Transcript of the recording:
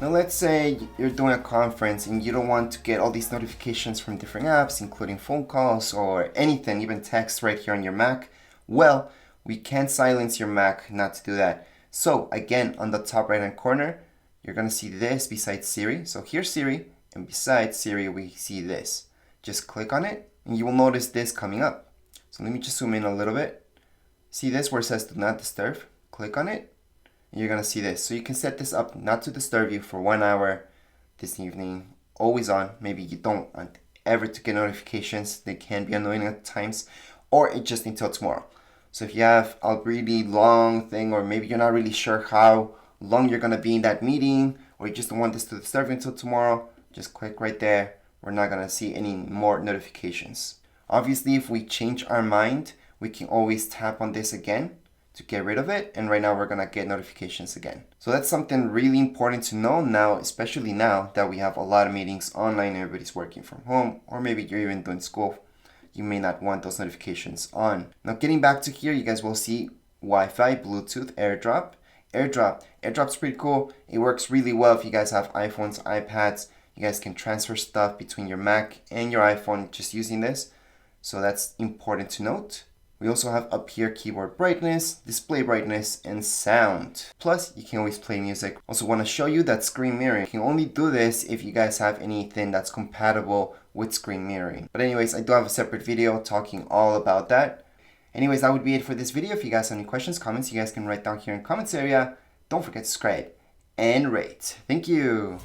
Now let's say you're doing a conference and you don't want to get all these notifications from different apps, including phone calls or anything, even text right here on your Mac. Well, we can silence your Mac not to do that. So again, on the top right hand corner, you're gonna see this besides Siri. So here's Siri, and besides Siri, we see this. Just click on it, and you will notice this coming up. So let me just zoom in a little bit. See this where it says do not disturb? Click on it, and you're gonna see this. So you can set this up not to disturb you for 1 hour this evening, always on. Maybe you don't want ever to get notifications. They can be annoying at times, or it just until tomorrow. So if you have a really long thing, or maybe you're not really sure how long you're gonna be in that meeting, or you just don't want this to disturb you until tomorrow, just click right there. We're not gonna see any more notifications. Obviously, if we change our mind, we can always tap on this again to get rid of it, and right now we're gonna get notifications again. So that's something really important to know now, especially now that we have a lot of meetings online, everybody's working from home, or maybe you're even doing school. You may not want those notifications on. Now getting back to here, you guys will see Wi-Fi, Bluetooth, Airdrop. Airdrop's pretty cool. It works really well if you guys have iPhones, iPads. You guys can transfer stuff between your Mac and your iPhone just using this. So that's important to note. We also have up here keyboard brightness, display brightness, and sound. Plus, you can always play music. Also want to show you that screen mirroring. You can only do this if you guys have anything that's compatible with screen mirroring. But anyways, I do have a separate video talking all about that. Anyways, that would be it for this video. If you guys have any questions, comments, you guys can write down here in the comments area. Don't forget to subscribe and rate. Thank you.